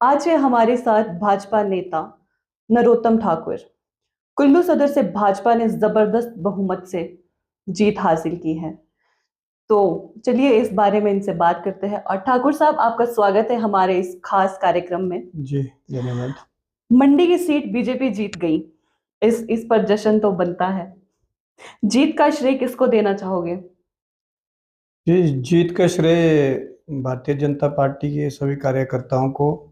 आज है हमारे साथ भाजपा नेता नरोत्तम ठाकुर। कुल्लू सदर से भाजपा ने जबरदस्त बहुमत से जीत हासिल की है। तो चलिए इस बारे में इनसे बात करते हैं। और ठाकुर साहब, आपका स्वागत है हमारे इस खास कार्यक्रम में। जी, धन्यवाद। मंडी की सीट बीजेपी जीत गई। इस पर जश्न तो बनता है। जीत का श्रेय किसको देना चाहोगे? जी, जीत का श्रेय भारतीय जनता पार्टी के सभी कार्यकर्ताओं को,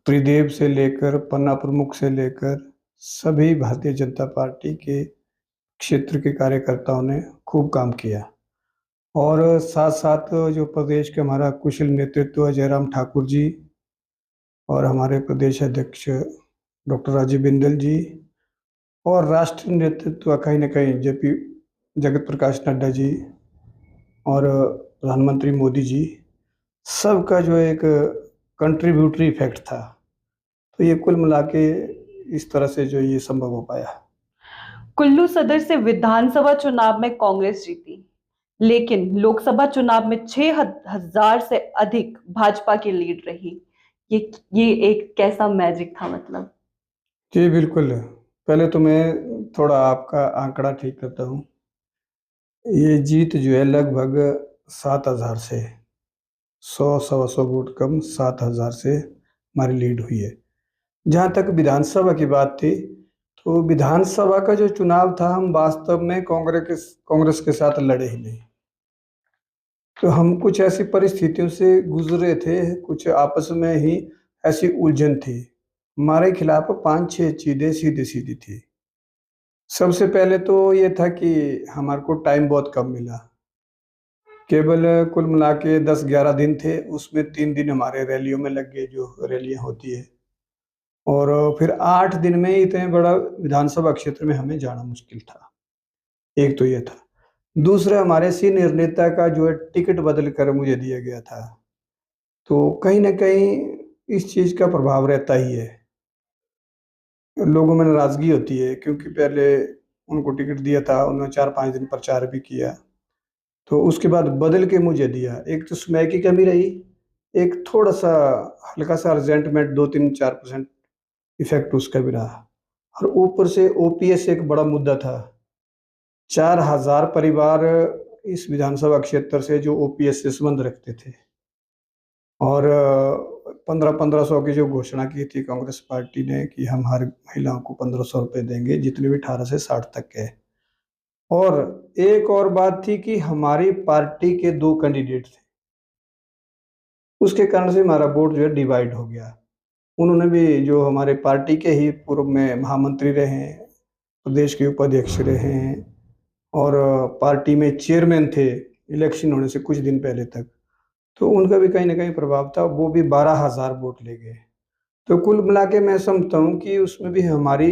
त्रिदेव से लेकर पन्ना प्रमुख से लेकर सभी भारतीय जनता पार्टी के क्षेत्र के कार्यकर्ताओं ने खूब काम किया। और साथ साथ जो प्रदेश के हमारा कुशल नेतृत्व है, जयराम ठाकुर जी, और हमारे प्रदेश अध्यक्ष डॉक्टर राजीव बिंदल जी, और राष्ट्रीय नेतृत्व कहीं ना कहीं जेपी जगत प्रकाश नड्डा जी, और प्रधानमंत्री मोदी जी, सबका जो एक कंट्रीब्यूटरी इफेक्ट था। तो ये कुल मिला के इस तरह से जो ये संभव हो पाया। कुल्लू सदर से विधानसभा चुनाव में कांग्रेस जीती, लेकिन लोकसभा चुनाव में 6,000 से अधिक भाजपा की लीड रही। ये एक कैसा मैजिक था मतलब। जी बिल्कुल। पहले तो मैं थोड़ा आपका आंकड़ा ठीक करता हूँ। ये जीत जो है लगभग 7,000 से, 100 सवा 100 वोट कम, 7,000 से हमारी लीड हुई है। जहाँ तक विधानसभा की बात थी, तो विधानसभा का जो चुनाव था, हम वास्तव में कांग्रेस के साथ लड़े ही नहीं। तो हम कुछ ऐसी परिस्थितियों से गुजरे थे, कुछ आपस में ही ऐसी उलझन थी। हमारे खिलाफ 5-6 चीजें सीधी सीधी थी। सबसे पहले तो ये था कि हमारे को टाइम बहुत कम मिला। केवल कुल मिला के 10-11 दिन थे, उसमें 3 दिन हमारे रैलियों में लग गए, जो रैलियां होती है। और फिर 8 दिन में इतने बड़ा विधानसभा क्षेत्र में हमें जाना मुश्किल था। एक तो ये था। दूसरा, हमारे सीनियर नेता का जो है टिकट बदल कर मुझे दिया गया था। तो कहीं ना कहीं इस चीज का प्रभाव रहता ही है। लोगों में नाराजगी होती है, क्योंकि पहले उनको टिकट दिया था, उन्होंने 4-5 दिन प्रचार भी किया, तो उसके बाद बदल के मुझे दिया। एक तो समय की कमी रही, एक थोड़ा सा हल्का सा रिजेंटमेंट, 2-3-4% इफेक्ट उसका भी रहा। और ऊपर से ओपीएस एक बड़ा मुद्दा था। 4,000 परिवार इस विधानसभा क्षेत्र से जो ओपीएस से संबंध रखते थे, और 15-1500 की जो घोषणा की थी कांग्रेस पार्टी ने कि हम हर महिलाओं को 1,500 रुपये देंगे, जितने भी 18 से 60 तक के। और एक और बात थी कि हमारी पार्टी के 2 कैंडिडेट थे, उसके कारण से हमारा वोट जो है डिवाइड हो गया। उन्होंने भी, जो हमारे पार्टी के ही पूर्व में महामंत्री रहे हैं, प्रदेश के उपाध्यक्ष रहे हैं, और पार्टी में चेयरमैन थे इलेक्शन होने से कुछ दिन पहले तक, तो उनका भी कहीं ना कहीं प्रभाव था। वो भी 12,000 वोट ले गए। तो कुल मिला के मैं समझता हूँ कि उसमें भी हमारी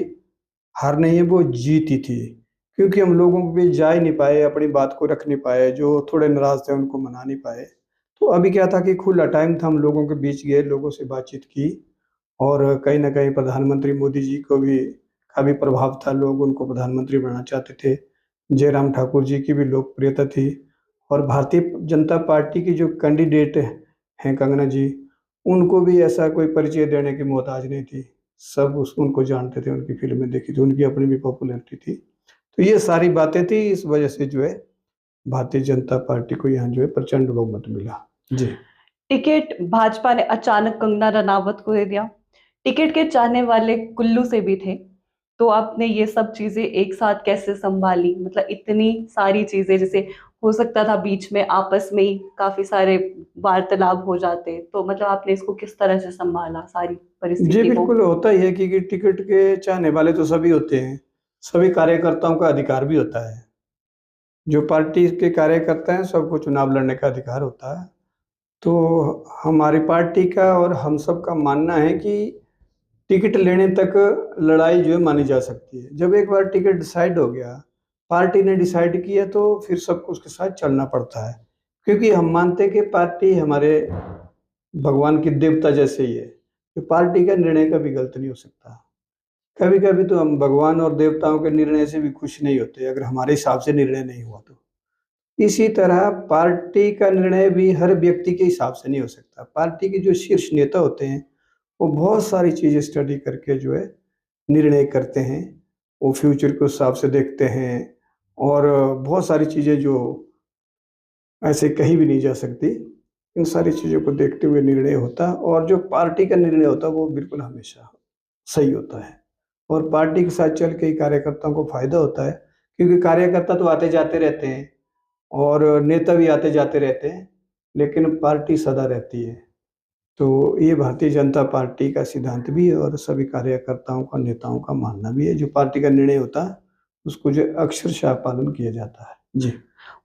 हार नहीं है, वो जीत ही थी। क्योंकि हम लोगों के बीच जा ही नहीं पाए, अपनी बात को रख नहीं पाए, जो थोड़े नाराज थे उनको मना नहीं पाए। तो अभी क्या था कि खुला टाइम था, हम लोगों के बीच गए, लोगों से बातचीत की। और कहीं ना कहीं प्रधानमंत्री मोदी जी को भी का भी प्रभाव था, लोग उनको प्रधानमंत्री बनाना चाहते थे। जयराम ठाकुर जी की भी लोकप्रियता थी। और भारतीय जनता पार्टी की जो कैंडिडेट हैं, कंगना जी, उनको भी ऐसा कोई परिचय देने की मोहताज नहीं थी। सब उनको जानते थे, उनकी फिल्में देखी थी, उनकी अपनी भी पॉपुलैरिटी थी। तो ये सारी बातें थी, इस वजह से जो है भारतीय जनता पार्टी को यहाँ जो है प्रचंड बहुमत मिला। जी। टिकट भाजपा ने अचानक कंगना रनावत को दे दिया। टिकट के चाहने वाले कुल्लू से भी थे। तो आपने ये सब चीजें एक साथ कैसे संभाली? मतलब इतनी सारी चीजें, जैसे हो सकता था बीच में आपस में ही काफी सारे वार्तालाप हो जाते, तो मतलब आपने इसको किस तरह से संभाला सारी जी परिस्थिति को? बिल्कुल, होता ही है कि टिकट के चाहने वाले तो सभी होते हैं। सभी कार्यकर्ताओं का अधिकार भी होता है। जो पार्टी के कार्यकर्ता हैं, सबको चुनाव लड़ने का अधिकार होता है। तो हमारी पार्टी का और हम सब का मानना है कि टिकट लेने तक लड़ाई जो है मानी जा सकती है। जब एक बार टिकट डिसाइड हो गया, पार्टी ने डिसाइड किया, तो फिर सबको उसके साथ चलना पड़ता है। क्योंकि हम मानते हैं कि पार्टी हमारे भगवान की देवता जैसे ही है, कि पार्टी का निर्णय कभी गलत नहीं हो सकता। कभी कभी तो हम भगवान और देवताओं के निर्णय से भी खुश नहीं होते, अगर हमारे हिसाब से निर्णय नहीं हुआ तो। इसी तरह पार्टी का निर्णय भी हर व्यक्ति के हिसाब से नहीं हो सकता। पार्टी के जो शीर्ष नेता होते हैं, वो बहुत सारी चीज़ें स्टडी करके जो है निर्णय करते हैं। वो फ्यूचर के हिसाब से देखते हैं और बहुत सारी चीज़ें जो ऐसे कहीं भी नहीं जा सकती, इन सारी चीज़ों को देखते हुए निर्णय होता है और जो पार्टी का निर्णय होता है वो बिल्कुल हमेशा सही होता है। और पार्टी के साथ चल के ही कार्यकर्ताओं को फ़ायदा होता है, क्योंकि कार्यकर्ता तो आते-जाते रहते हैं और नेता भी आते-जाते रहते हैं, लेकिन पार्टी सदा रहती है। तो ये भारतीय जनता पार्टी का सिद्धांत भी है और सभी कार्यकर्ताओं का, नेताओं का मानना भी है, जो पार्टी का निर्णय होता है, उसको जो अक्षरशः पालन किया जाता है। जी।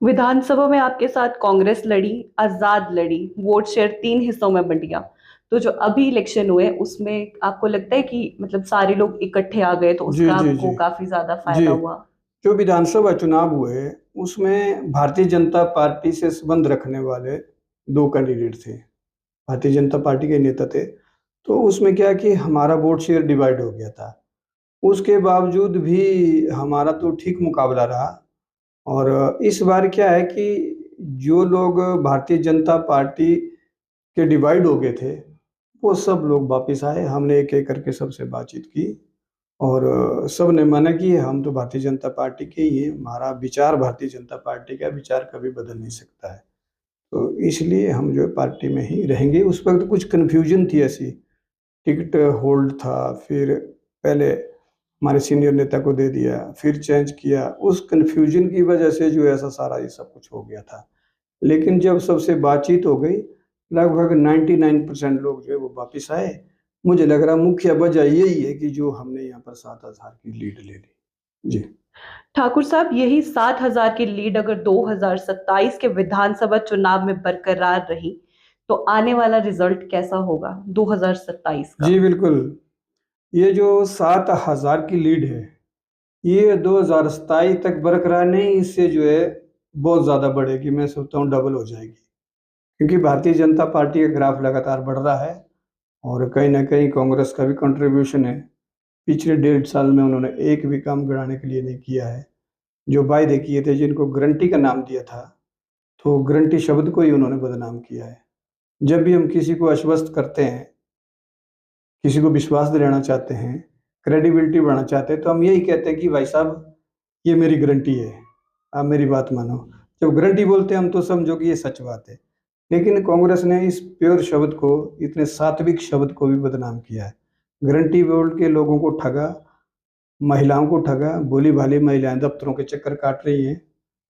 विधानसभा में आपके साथ कांग्रेस लड़ी, आजाद लड़ी, वोट शेयर 3 हिस्सों में बंट गया। तो जो अभी इलेक्शन हुए उसमें आपको लगता है कि मतलब सारे लोग इकट्ठे आ गए तो जी, उसका जी, आपको जी। काफी ज्यादा जी। फायदा हुआ? जो विधानसभा चुनाव हुए, उसमें भारतीय जनता पार्टी से संबंध रखने वाले 2 कैंडिडेट थे। भारतीय जनता पार्टी के नेता थे। तो उसमें क्या है कि हमारा वोट शेयर डिवाइड हो गया था। उसके बावजूद भी हमारा तो ठीक मुकाबला रहा और इस बार क्या है कि जो लोग भारतीय जनता पार्टी के डिवाइड हो गए थे, वो सब लोग वापिस आए। हमने एक-एक करके सबसे बातचीत की और सबने माना कि हम तो भारतीय जनता पार्टी के ही हैं, हमारा विचार भारतीय जनता पार्टी का विचार कभी बदल नहीं सकता है। तो इसलिए हम जो है पार्टी में ही रहेंगे। उस वक़्त कुछ कन्फ्यूज़न थी ऐसी, टिकट होल्ड था, फिर पहले हमारे सीनियर नेता को दे दिया, फिर चेंज किया। उस कन्फ्यूज़न की वजह से जो है ऐसा सारा ये सब कुछ हो गया था। लेकिन जब सबसे बातचीत हो गई, लगभग 99% लोग जो है वो वापिस आए। मुझे लग रहा है मुख्य वजह यही है कि जो हमने यहाँ पर 7,000 की लीड ले ली। जी। ठाकुर साहब, यही 7,000 की लीड अगर 2027 के विधानसभा चुनाव में बरकरार रही तो आने वाला रिजल्ट कैसा होगा 2027 का? जी, बिल्कुल। ये जो 7,000 की लीड है, ये 2027 तक बरकरार नहीं, इससे जो है बहुत ज़्यादा बढ़ेगी। मैं सोचता हूँ डबल हो जाएगी। क्योंकि भारतीय जनता पार्टी का ग्राफ लगातार बढ़ रहा है और कहीं न कहीं कांग्रेस का भी कंट्रीब्यूशन है। पिछले 1.5 साल में उन्होंने एक भी काम गिनाने के लिए नहीं किया है। जो वायदे किए थे, जिनको गारंटी का नाम दिया था, तो गारंटी शब्द को ही उन्होंने बदनाम किया है। जब भी हम किसी को आश्वस्त करते हैं, किसी को विश्वास दिलाना चाहते हैं, क्रेडिबिलिटी बढ़ाना चाहते हैं, तो हम यही कहते हैं कि भाई साहब, ये मेरी गारंटी है, आप मेरी बात मानो। जब गारंटी बोलते हैं हम तो समझो कि ये सच बात है। लेकिन कांग्रेस ने इस प्योर शब्द को, इतने सात्विक शब्द को भी बदनाम किया है। गारंटी बोल के लोगों को ठगा, महिलाओं को ठगा, भोली-भाली महिलाएँ दफ्तरों के चक्कर काट रही हैं।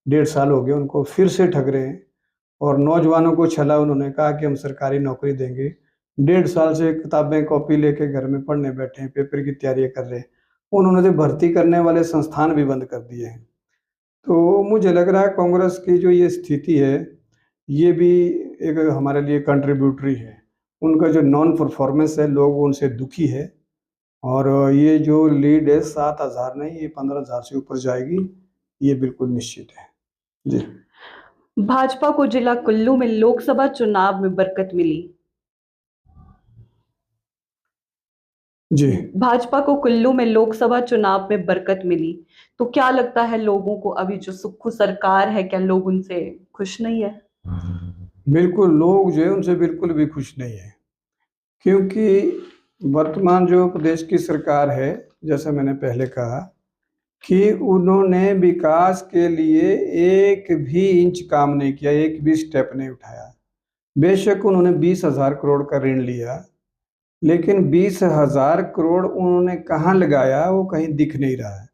1.5 साल हो गए उनको, फिर से ठग रहे हैं और नौजवानों को छला, उन्होंने कहा कि हम सरकारी नौकरी देंगे। 1.5 साल से किताबें, कॉपी लेके घर में पढ़ने बैठे हैं, पेपर की तैयारियाँ कर रहे हैं। उन्होंने तो भर्ती करने वाले संस्थान भी बंद कर दिए हैं। तो मुझे लग रहा है कांग्रेस की जो ये स्थिति है, ये भी एक हमारे लिए कंट्रीब्यूटरी है। उनका जो नॉन परफॉर्मेंस है, लोग उनसे दुखी है और ये जो लीड है 7,000 नहीं, ये 15,000 से ऊपर जाएगी, ये बिल्कुल निश्चित है। जी। भाजपा को जिला कुल्लू में लोकसभा चुनाव में बरकत मिली। जी। भाजपा को कुल्लू में लोकसभा चुनाव में बरकत मिली, तो क्या लगता है लोगों को अभी जो सुक्खू सरकार है, क्या लोग उनसे खुश नहीं है? बिल्कुल, लोग जो है उनसे बिल्कुल भी खुश नहीं है। क्योंकि वर्तमान जो प्रदेश की सरकार है, जैसा मैंने पहले कहा कि उन्होंने विकास के लिए एक भी इंच काम नहीं किया, एक भी स्टेप नहीं उठाया। बेशक उन्होंने 20,000 करोड़ का ऋण लिया, लेकिन 20,000 करोड़ उन्होंने कहाँ लगाया, वो कहीं दिख नहीं रहा है।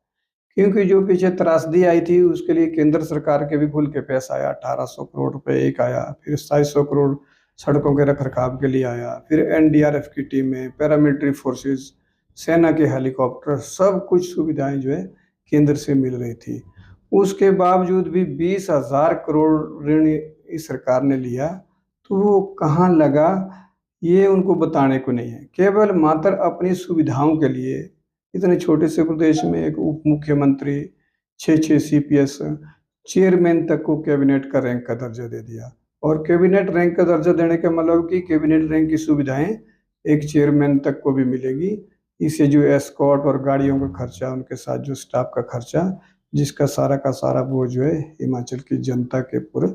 क्योंकि जो पीछे त्रासदी आई थी, उसके लिए केंद्र सरकार के भी खुल के पैसा आया, 1,800 करोड़ रुपए एक आया, फिर 2,700 करोड़ सड़कों के रख-रखाव के लिए आया, फिर एनडीआरएफ की टीमें, पैरामिलिट्री फोर्सेस, सेना के हेलीकॉप्टर, सब कुछ सुविधाएँ जो है केंद्र से मिल रही थी। उसके बावजूद भी 20,000 करोड़ ऋण इस सरकार ने लिया, तो वो कहाँ लगा, ये उनको बताने को नहीं है। केवल मात्र अपनी सुविधाओं के लिए इतने छोटे से प्रदेश में एक उप मुख्यमंत्री, 6-6 सीपीएस, चेयरमैन तक को कैबिनेट का रैंक का दर्जा दे दिया और कैबिनेट रैंक का दर्जा देने का मतलब कि कैबिनेट रैंक की सुविधाएं एक चेयरमैन तक को भी मिलेगी। इससे जो एस्कॉर्ट और गाड़ियों का खर्चा, उनके साथ जो स्टाफ का खर्चा, जिसका सारा का सारा बोझ जो है हिमाचल की जनता के ऊपर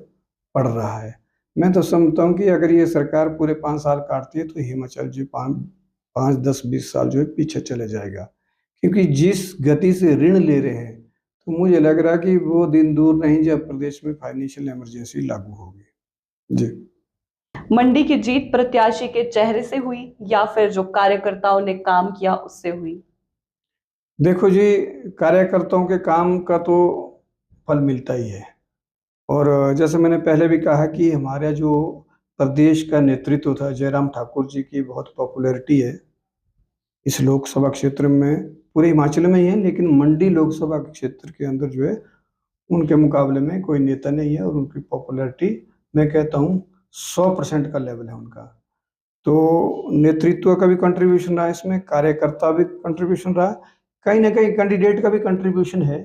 पड़ रहा है। मैं तो समझता हूँ कि अगर ये सरकार पूरे 5 साल काटती है तो हिमाचल जो 5, 10, 20 साल जो है पीछे चले जाएगा। क्योंकि जिस गति से ऋण ले रहे हैं, तो मुझे लग रहा है कि वो दिन दूर नहीं जब प्रदेश में फाइनेंशियल इमरजेंसी लागू होगी। जी। मंडी की जीत प्रत्याशी के चेहरे से हुई या फिर जो कार्यकर्ताओं ने काम किया उससे हुई? देखो जी, कार्यकर्ताओं के काम का तो फल मिलता ही है। और जैसे मैंने पहले भी कहा कि हमारा जो प्रदेश का नेतृत्व था, जयराम ठाकुर जी की बहुत पॉपुलैरिटी है इस लोकसभा क्षेत्र में, पूरे हिमाचल में ही है, लेकिन मंडी लोकसभा क्षेत्र के अंदर जो है उनके मुकाबले में कोई नेता नहीं है और उनकी पॉपुलैरिटी मैं कहता हूँ 100% का लेवल है उनका। तो नेतृत्व का भी कंट्रीब्यूशन रहा इसमें, कार्यकर्ता भी कंट्रीब्यूशन रहा, कहीं न कहीं कैंडिडेट का भी कंट्रीब्यूशन है,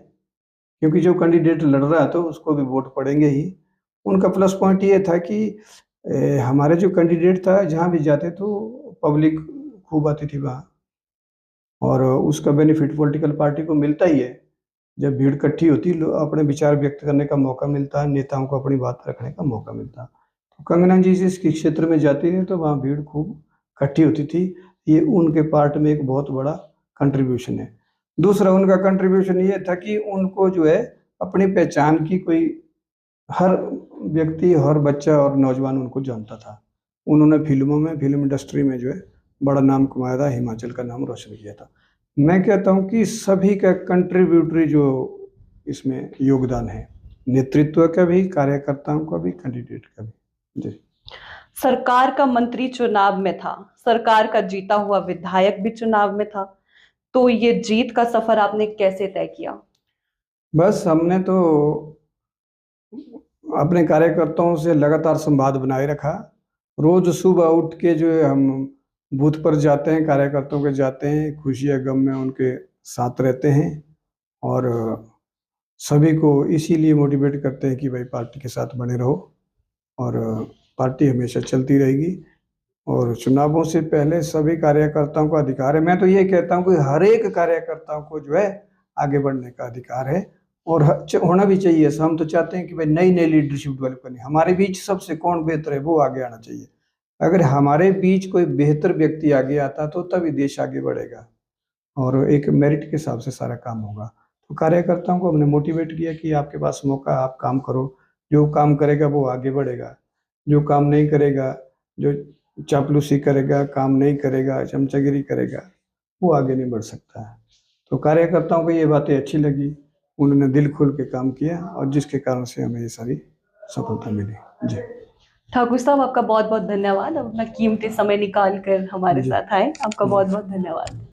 क्योंकि जो कैंडिडेट लड़ रहा है तो उसको भी वोट पड़ेंगे ही। उनका प्लस पॉइंट ये था कि हमारे जो कैंडिडेट था जहाँ भी जाते तो पब्लिक खूब आती थी वहाँ, और उसका बेनिफिट पॉलिटिकल पार्टी को मिलता ही है। जब भीड़ इकट्ठी होती है, अपने विचार व्यक्त करने का मौका मिलता है, नेताओं को अपनी बात रखने का मौका मिलता है। तो कंगना जी जिस क्षेत्र में जाती थी तो वहाँ भीड़ खूब इकट्ठी होती थी। ये उनके पार्ट में एक बहुत बड़ा कंट्रीब्यूशन है। दूसरा उनका कंट्रीब्यूशन ये था कि उनको जो है अपनी पहचान की कोई, हर व्यक्ति, हर बच्चा और नौजवान उनको जानता था। उन्होंने फ़िल्मों में, फ़िल्म इंडस्ट्री में जो है बड़ा नाम कमाया था, हिमाचल का नाम रोशन किया था। मैं कहता हूँ कि सभी का कंट्रीब्यूटरी जो इसमें योगदान है, नेतृत्व का भी, कार्यकर्ताओं का भी, कैंडिडेट का भी। जी। सरकार का मंत्री चुनाव में था, सरकार का जीता हुआ विधायक भी चुनाव में था, तो ये जीत का सफर आपने कैसे तय किया? बस हमने तो अपने कार्यकर्ताओं से लगातार संवाद बनाए रखा। रोज सुबह उठ के जो है हम बूथ पर जाते हैं, कार्यकर्ताओं के जाते हैं, खुशी या गम में उनके साथ रहते हैं, और सभी को इसीलिए मोटिवेट करते हैं कि भाई पार्टी के साथ बने रहो, और पार्टी हमेशा चलती रहेगी। और चुनावों से पहले सभी कार्यकर्ताओं का अधिकार है, मैं तो ये कहता हूँ कि हर एक कार्यकर्ताओं को जो है आगे बढ़ने का अधिकार है, और होना भी चाहिए। हम तो चाहते हैं कि भाई नई नई लीडरशिप डेवलप करनी, हमारे बीच सबसे कौन बेहतर है वो आगे आना चाहिए। अगर हमारे बीच कोई बेहतर व्यक्ति आगे आता तो तभी देश आगे बढ़ेगा, और एक मेरिट के हिसाब से सारा काम होगा। तो कार्यकर्ताओं को हमने मोटिवेट किया कि आपके पास मौका, आप काम करो, जो काम करेगा वो आगे बढ़ेगा, जो काम नहीं करेगा, जो चापलूसी करेगा, काम नहीं करेगा, चमचागिरी करेगा, वो आगे नहीं बढ़ सकता है। तो कार्यकर्ताओं को ये बातें अच्छी लगी, उन्होंने दिल खोल के काम किया, और जिसके कारण से हमें ये सारी सफलता मिली। जी। ठाकुर साहब, आपका बहुत बहुत धन्यवाद, अपना कीमती समय निकाल कर हमारे जी। साथ आए, आपका जी। बहुत बहुत धन्यवाद।